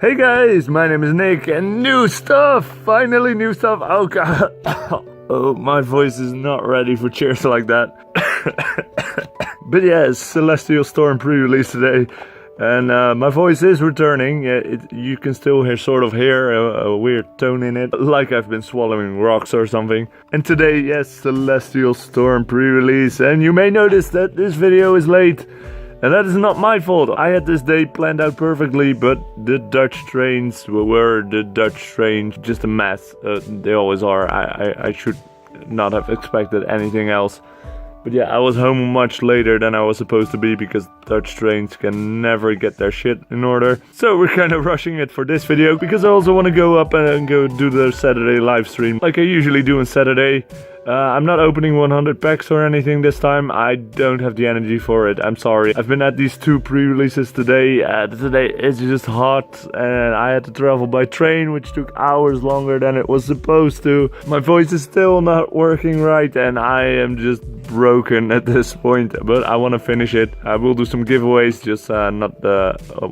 Hey guys, my name is Nick and new stuff! Finally new stuff! Oh god! Oh, my voice is not ready for cheers like that. But yes, Celestial Storm pre-release today. And my voice is returning. You can still hear a weird tone in it, like I've been swallowing rocks or something. And today, yes, Celestial Storm pre-release. And you may notice that this video is late. And that is not my fault. I had this day planned out perfectly, but the Dutch trains were just a mess. They always are. I should not have expected anything else. But yeah, I was home much later than I was supposed to be because Dutch trains can never get their shit in order. So we're kind of rushing it for this video because I also want to go up and go do the Saturday live stream like I usually do on Saturday. I'm not opening 100 packs or anything this time. I don't have the energy for it. I'm sorry. I've been at these 2 pre-releases today. Today it's just hot and I had to travel by train, which took hours longer than it was supposed to. My voice is still not working right and I am just broken at this point, but I want to finish it. I will do some giveaways, just not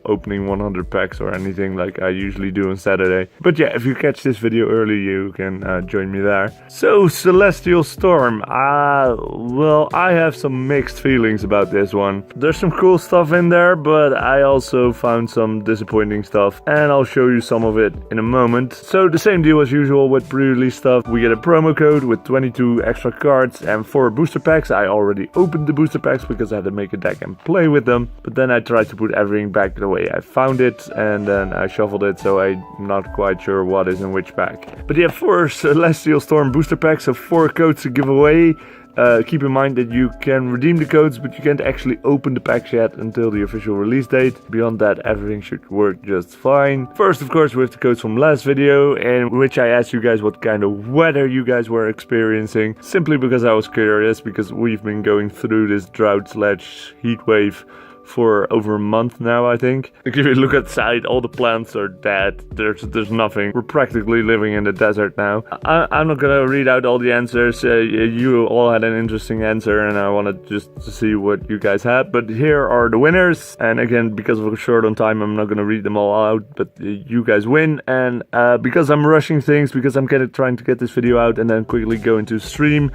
opening 100 packs or anything like I usually do on Saturday. But yeah, if you catch this video early, you can join me there. So Celestial Storm, well, I have some mixed feelings about this one. There's some cool stuff in there, but I also found some disappointing stuff, and I'll show you some of it in a moment. So the same deal as usual with pre-release stuff. We get a promo code with 22 extra cards and 4 booster packs. I already opened the booster packs because I had to make a deck and play with them, but then I tried to put everything back the way I found it, and then I shuffled it, so I'm not quite sure what is in which pack. But yeah, 4 Celestial Storm booster packs, so 4 codes to give away. Keep in mind that you can redeem the codes, but you can't actually open the packs yet until the official release date. Beyond that, everything should work just fine. First, of course, we have the codes from last video, in which I asked you guys what kind of weather you guys were experiencing. Simply because I was curious, because we've been going through this drought/heat wave for over a month now, I think. If you look outside, all the plants are dead. There's nothing. We're practically living in the desert now. I'm not gonna read out all the answers. You all had an interesting answer, and I wanted just to see what you guys had. But here are the winners. And again, because we're short on time, I'm not gonna read them all out. But you guys win. And because I'm rushing things, because I'm kind of trying to get this video out and then quickly go into stream,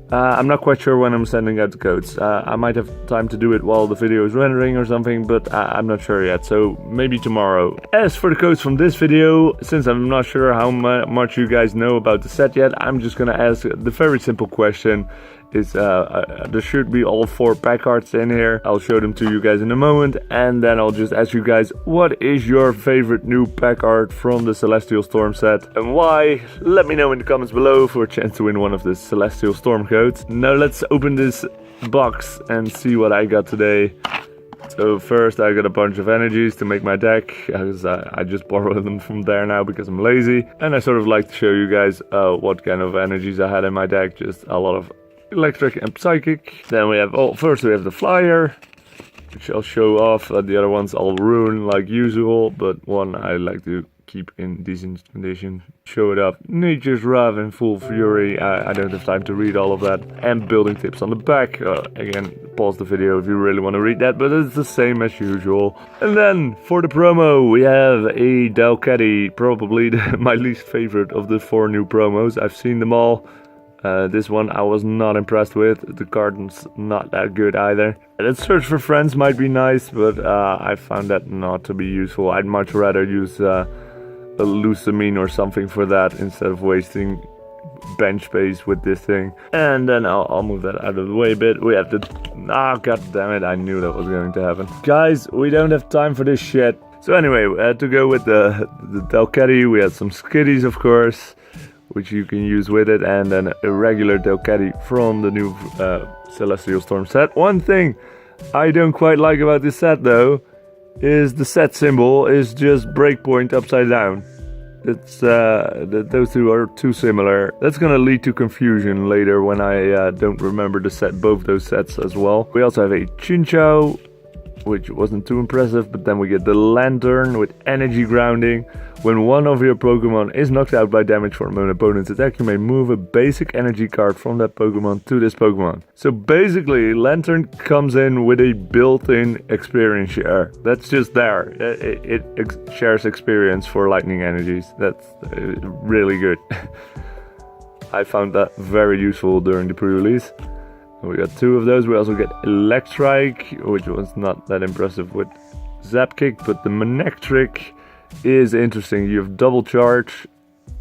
I'm not quite sure when I'm sending out the codes. I might have time to do it while the video is rendering or something, but I'm not sure yet, so maybe tomorrow. As for the codes from this video, since I'm not sure how much you guys know about the set yet, I'm just gonna ask the very simple question. There should be all 4 pack cards in here. I'll show them to you guys in a moment, and then I'll just ask you guys, what is your favorite new pack art from the Celestial Storm set and why? Let me know in the comments below for a chance to win one of the Celestial Storm codes. Now let's open this box and see what I got today. So first I got a bunch of energies to make my deck, as I just borrow them from there now because I'm lazy, and I sort of like to show you guys what kind of energies I had in my deck. Just a lot of electric and psychic. Then we have first we have the flyer, which I'll show off. The other ones I'll ruin like usual, but one I like to keep in decent condition. Show it up. Nature's Wrath in full fury. I don't have time to read all of that. And building tips on the back. Again, pause the video if you really want to read that, but it's the same as usual. And then for the promo, we have a Delcatty, probably my least favorite of the 4 new promos. I've seen them all. This one I was not impressed with. The card's not that good either. That Search for Friends might be nice, but I found that not to be useful. I'd much rather use a Lucamine or something for that instead of wasting bench space with this thing. And then I'll move that out of the way a bit. We have the... god damn it, I knew that was going to happen. Guys, we don't have time for this shit. So anyway, we had to go with the Delcatty. We had some Skitties, of course, which you can use with it, and then a regular Delcatty from the new Celestial Storm set. One thing I don't quite like about this set though is the set symbol is just breakpoint upside down. It's those two are too similar. That's gonna lead to confusion later when I don't remember both those sets as well. We also have a Chinchou, which wasn't too impressive, but then we get the Lantern with energy grounding, When one of your Pokemon is knocked out by damage from an opponent's attack, you may move a basic energy card from that Pokemon to this Pokemon. So basically, Lantern comes in with a built-in experience share. That's just there. It shares experience for lightning energies. That's really good. I found that very useful during the pre-release. We got 2 of those. We also get Electrike, which was not that impressive with Zap Kick, but the Manectric is interesting. You have double charge,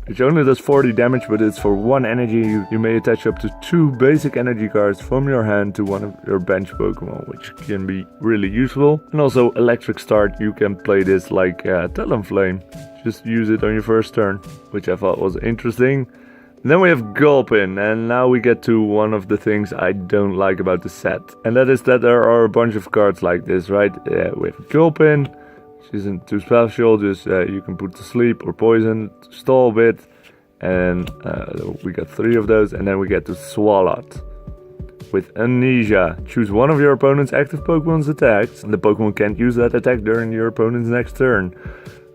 which only does 40 damage, but it's for 1 energy. You may attach up to 2 basic energy cards from your hand to one of your bench Pokemon, which can be really useful. And also Electric Start, you can play this like Talonflame. Just use it on your first turn, which I thought was interesting. Then we have Gulpin, and now we get to one of the things I don't like about the set. And that is that there are a bunch of cards like this, right? We have Gulpin, which isn't too special, just you can put to sleep or poison to stall a bit. And we got 3 of those, and then we get to Swalot. With Amnesia, choose one of your opponent's active Pokemon's attacks, and the Pokemon can't use that attack during your opponent's next turn.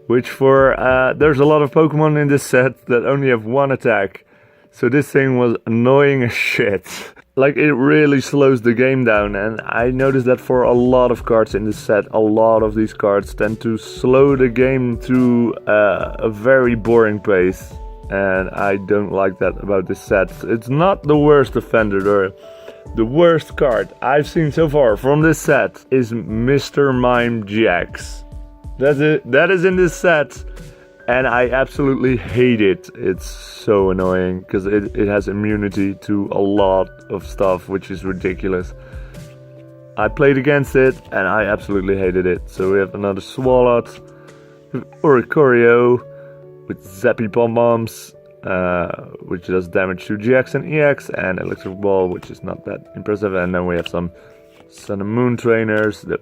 Which there's a lot of Pokemon in this set that only have 1 attack. So this thing was annoying as shit. Like, it really slows the game down, and I noticed that for a lot of cards in this set, a lot of these cards tend to slow the game to a very boring pace. And I don't like that about this set. It's not the worst offender, though. The worst card I've seen so far from this set is Mr. Mime GX. That is in this set. And I absolutely hate it. It's so annoying because it has immunity to a lot of stuff, which is ridiculous. I played against it and I absolutely hated it. So we have another Swalot, Oricorio with Zappy Pom-Poms, which does damage to GX and EX, and Electric Ball, which is not that impressive. And then we have some Sun and Moon trainers, the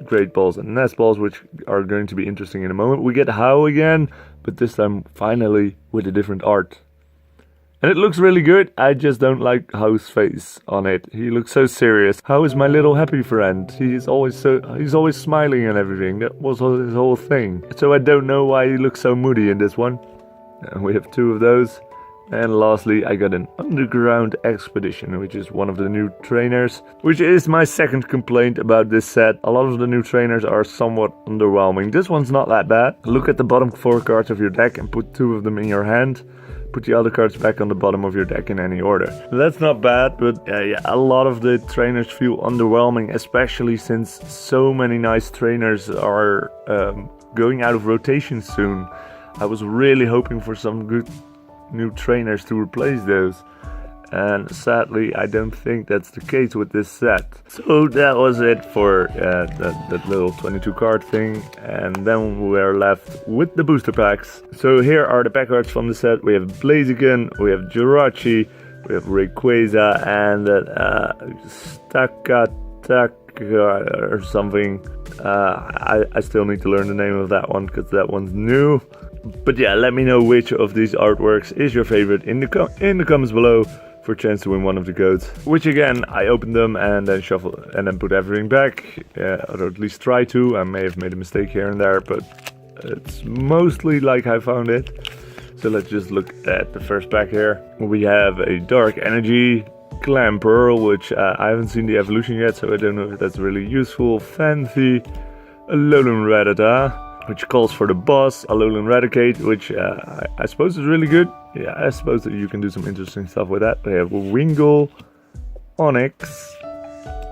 Great Balls and Nest Balls, which are going to be interesting in a moment. We get How again, but this time finally with a different art. And it looks really good. I just don't like How's face on it. He looks so serious. How is my little happy friend? He's always smiling and everything. That was his whole thing. So I don't know why he looks so moody in this one. And we have 2 of those. And lastly, I got an Underground Expedition, which is one of the new trainers, which is my second complaint about this set. A lot of the new trainers are somewhat underwhelming. This one's not that bad. Look at the bottom 4 cards of your deck and put 2 of them in your hand. Put the other cards back on the bottom of your deck in any order. That's not bad, but yeah, a lot of the trainers feel underwhelming, especially since so many nice trainers are going out of rotation soon. I was really hoping for some good new trainers to replace those, and sadly I don't think that's the case with this set. So that was it for that little 22 card thing, and then we're left with the booster packs. So here are the pack cards from the set. We have Blaziken, we have Jirachi, we have Rayquaza, and Stakataka or something. I still need to learn the name of that one because that one's new. But yeah, let me know which of these artworks is your favorite in the comments below for a chance to win one of the codes. Which again, I opened them and then shuffle and then put everything back, or at least try to. I may have made a mistake here and there, but it's mostly like I found it. So let's just look at the first pack here. We have a Dark Energy, Clamperl, which I haven't seen the evolution yet, so I don't know if that's really useful. Fancy, Alolan Rattata, which calls for the boss, Alolan Raticate, which I suppose is really good. Yeah, I suppose that you can do some interesting stuff with that. We have Wingull, Onyx,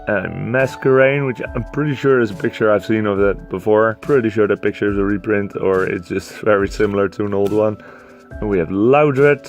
and Masquerain, which I'm pretty sure is a picture I've seen of that before. Pretty sure that picture is a reprint, or it's just very similar to an old one. And we have Loudred,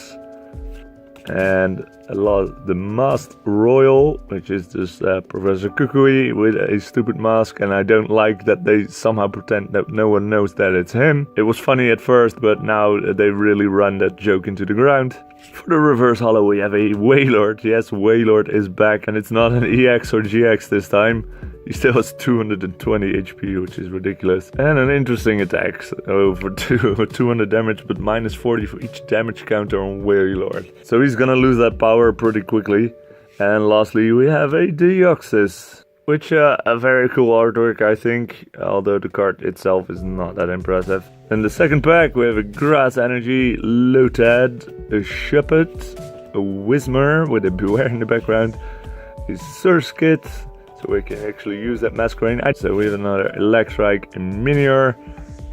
and the Masked Royal, which is just Professor Kukui with a stupid mask, and I don't like that they somehow pretend that no one knows that it's him. It was funny at first, but now they really run that joke into the ground. For the reverse holo, we have a Wailord. Yes, Wailord is back, and it's not an EX or GX this time. He still has 220 HP, which is ridiculous. And an interesting attack. For 200 damage, but minus 40 for each damage counter on Wailord. So he's gonna lose that power pretty quickly. And lastly, we have a Deoxys, which a very cool artwork, I think, although the card itself is not that impressive. In the second pack, we have a Grass Energy, Lotad, a Shepherd, a Whismer with a Beware in the background, a Surskit, so we can actually use that Masquerain. So we have another Electrike, a Minior,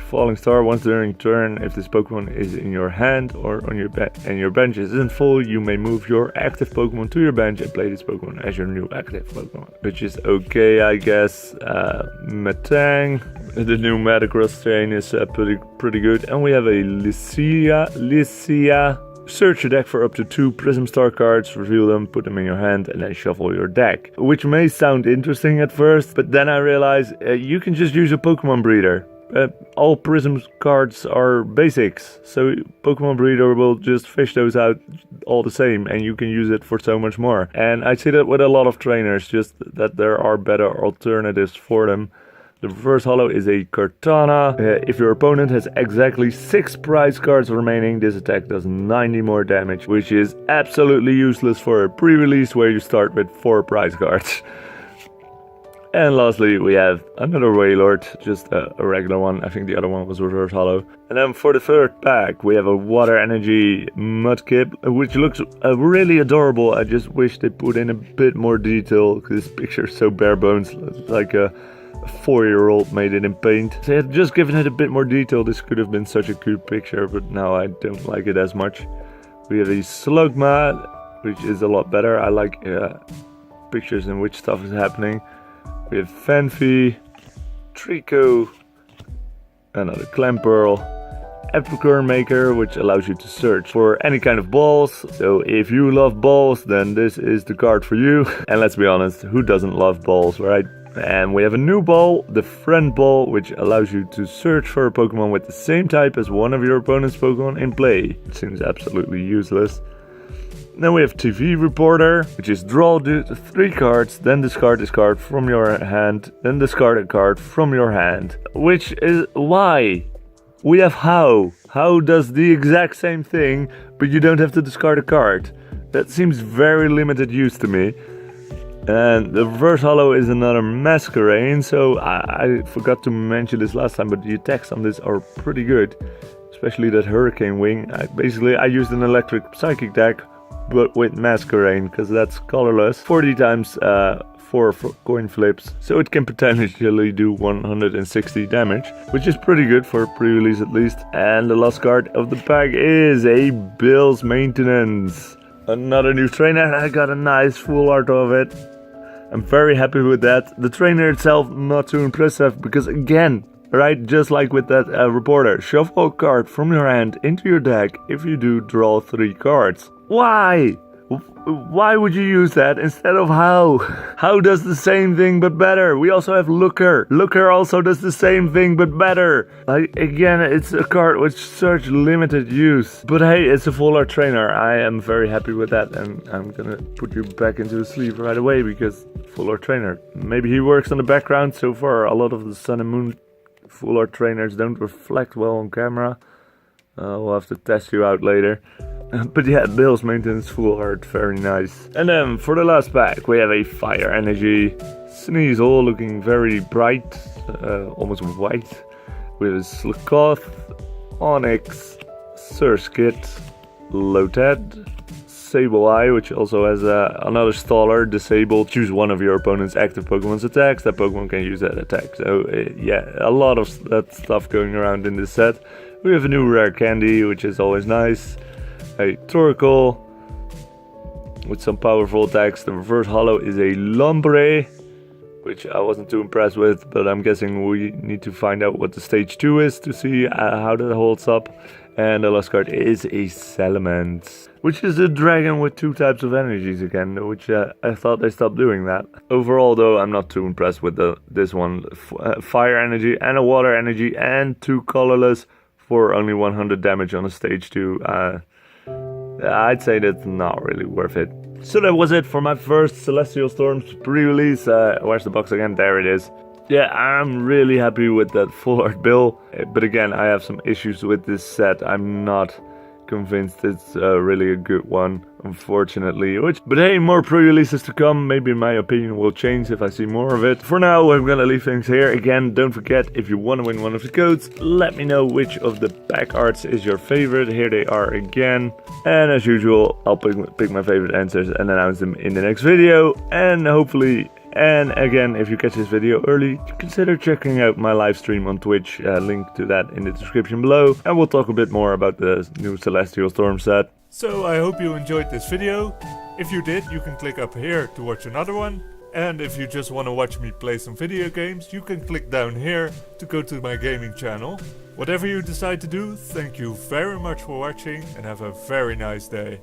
Falling Star. Once during turn, if this Pokemon is in your hand or on your and your bench isn't full, you may move your active Pokemon to your bench and play this Pokemon as your new active Pokemon, which is okay, I guess. Metang, the new Metagross strain is pretty good, and we have a Lycia. Search your deck for up to 2 Prism Star cards, reveal them, put them in your hand, and then shuffle your deck. Which may sound interesting at first, but then I realized you can just use a Pokemon Breeder. All Prism cards are basics, so Pokemon Breeder will just fish those out all the same, and you can use it for so much more. And I see that with a lot of trainers, just that there are better alternatives for them. The reverse holo is a Kartana. If your opponent has exactly 6 prize cards remaining, this attack does 90 more damage, which is absolutely useless for a pre-release where you start with 4 prize cards. And lastly, we have another Wailord, just a regular one. I think the other one was reverse holo. And then for the third pack, we have a Water Energy Mudkip, which looks really adorable. I just wish they put in a bit more detail, because this picture is so bare bones, like a 4-year-old made it in paint. If they had just given it a bit more detail, this could have been such a good picture, but now I don't like it as much. We have a Slugma, which is a lot better. I like pictures in which stuff is happening. We have Fanfi, Trico, another Clamperl, Apricorn Maker, which allows you to search for any kind of balls. So if you love balls, then this is the card for you. And let's be honest, who doesn't love balls, right? And we have a new ball, the Friend Ball, which allows you to search for a Pokemon with the same type as one of your opponent's Pokemon in play. It seems absolutely useless. Then we have TV Reporter, which is draw 3 cards, then discard this card from your hand, then discard a card from your hand. Which is why? We have How. How does the exact same thing, but you don't have to discard a card. That seems very limited use to me. And the reverse holo is another Masquerain, so I forgot to mention this last time, but the attacks on this are pretty good. Especially that Hurricane Wing. I used an electric psychic deck, but with Masquerain, because that's colorless. 40 times 4 coin flips, so it can potentially do 160 damage, which is pretty good for pre-release at least. And the last card of the pack is a Bill's Maintenance. Another new trainer, and I got a nice full art of it. I'm very happy with that. The trainer itself, not too impressive, because again, right, just like with that reporter, shuffle a card from your hand into your deck. If you do, draw 3 cards. Why? Why would you use that instead of How? How does the same thing but better. We also have Looker. Looker also does the same thing but better. Again, it's a card with such limited use. But hey, it's a full art trainer. I am very happy with that, and I'm gonna put you back into the sleeve right away, because full art trainer. Maybe he works on the background. So far, a lot of the Sun and Moon full art trainers don't reflect well on camera. We'll have to test you out later. But yeah, Bill's Maintenance full art, very nice. And then for the last pack, we have a Fire Energy Sneasel, looking very bright, almost white. We have a Slakoth, Onyx, Surskit, Lotad, Sableye, which also has another Staller, Disable. Choose one of your opponent's active Pokemon's attacks. That Pokemon can use that attack. So yeah, a lot of that stuff going around in this set. We have a new Rare Candy, which is always nice. A Torkoal with some powerful attacks. The reverse holo is a Lombre, which I wasn't too impressed with, but I'm guessing we need to find out what the stage 2 is to see how that holds up. And the last card is a Salamence, which is a dragon with 2 types of energies again, which I thought they stopped doing that. Overall though, I'm not too impressed with this one. Fire Energy and a Water Energy and 2 colorless for only 100 damage on a stage 2. I'd say that's not really worth it. So that was it for my first Celestial Storms pre-release. Where's the box again? There it is. Yeah, I'm really happy with that full art bill. But again, I have some issues with this set. I'm not convinced it's really a good one, unfortunately. But hey, more pre-releases to come. Maybe my opinion will change if I see more of it. For now, I'm gonna leave things here. Again, don't forget, if you want to win one of the codes, let me know which of the back arts is your favorite. Here they are again. And as usual, I'll pick my favorite answers and announce them in the next video. And hopefully... And again, if you catch this video early, consider checking out my live stream on Twitch, link to that in the description below, and we'll talk a bit more about the new Celestial Storm set. So I hope you enjoyed this video. If you did, you can click up here to watch another one. And if you just want to watch me play some video games, you can click down here to go to my gaming channel. Whatever you decide to do, thank you very much for watching and have a very nice day.